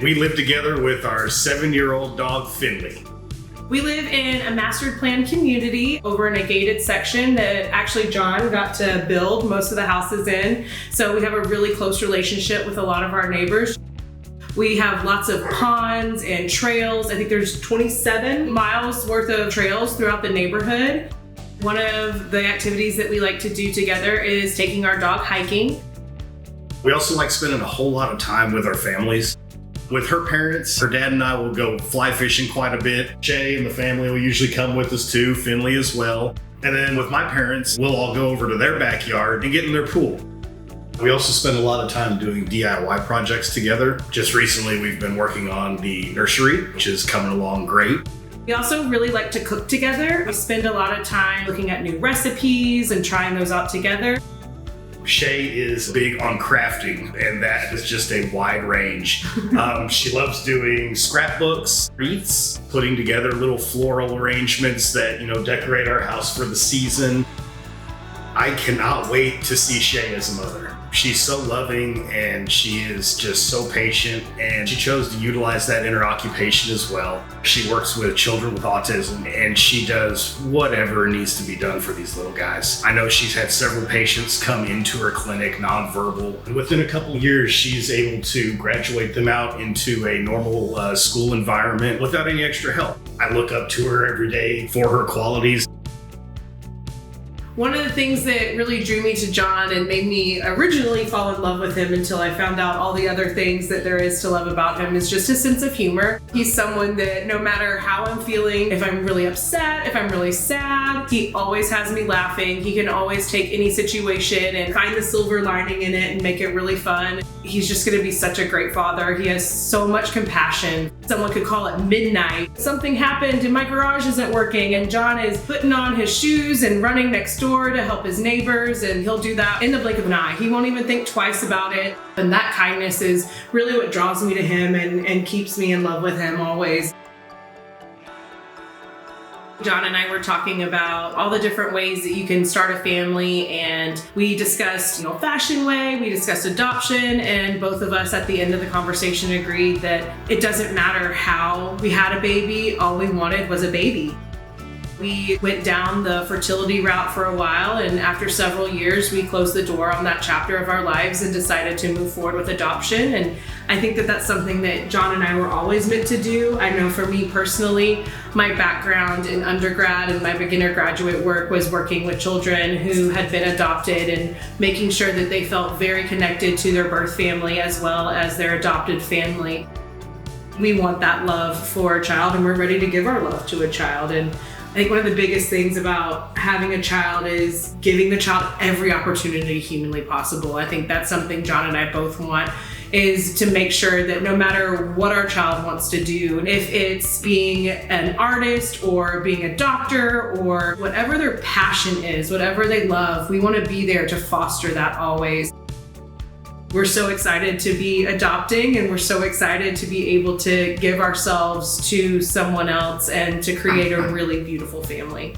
We live together with our 7-year-old dog, Finley. We live in a master plan community over in a gated section that actually Jon got to build most of the houses in. So we have a really close relationship with a lot of our neighbors. We have lots of ponds and trails. I think there's 27 miles worth of trails throughout the neighborhood. One of the activities that we like to do together is taking our dog hiking. We also like spending a whole lot of time with our families. With her parents, her dad and I will go fly fishing quite a bit. Shay and the family will usually come with us too, Finley as well. And then with my parents, we'll all go over to their backyard and get in their pool. We also spend a lot of time doing DIY projects together. Just recently, we've been working on the nursery, which is coming along great. We also really like to cook together. We spend a lot of time looking at new recipes and trying those out together. Shay is big on crafting, and that is just a wide range. She loves doing scrapbooks, wreaths, putting together little floral arrangements that, decorate our house for the season. I cannot wait to see Shay as a mother. She's so loving and she is just so patient, and she chose to utilize that in her occupation as well. She works with children with autism and she does whatever needs to be done for these little guys. I know she's had several patients come into her clinic nonverbal, and within a couple of years she's able to graduate them out into a normal school environment without any extra help. I look up to her every day for her qualities. One of the things that really drew me to Jon and made me originally fall in love with him until I found out all the other things that there is to love about him is just his sense of humor. He's someone that no matter how I'm feeling, if I'm really upset, if I'm really sad, he always has me laughing. He can always take any situation and find the silver lining in it and make it really fun. He's just going to be such a great father. He has so much compassion. Someone could call it midnight. Something happened and my garage isn't working, and Jon is putting on his shoes and running next door to help his neighbors, and he'll do that in the blink of an eye. He won't even think twice about it. And that kindness is really what draws me to him and keeps me in love with him always. Jon and I were talking about all the different ways that you can start a family, and we discussed, fashion way, we discussed adoption, and both of us at the end of the conversation agreed that it doesn't matter how we had a baby, all we wanted was a baby. We went down the fertility route for a while, and after several years, we closed the door on that chapter of our lives and decided to move forward with adoption. And I think that that's something that Jon and I were always meant to do. I know for me personally, my background in undergrad and my beginner graduate work was working with children who had been adopted and making sure that they felt very connected to their birth family as well as their adopted family. We want that love for a child, and we're ready to give our love to a child. And I think one of the biggest things about having a child is giving the child every opportunity humanly possible. I think that's something Jon and I both want, is to make sure that no matter what our child wants to do, if it's being an artist or being a doctor or whatever their passion is, whatever they love, we want to be there to foster that always. We're so excited to be adopting, and we're so excited to be able to give ourselves to someone else and to create a really beautiful family.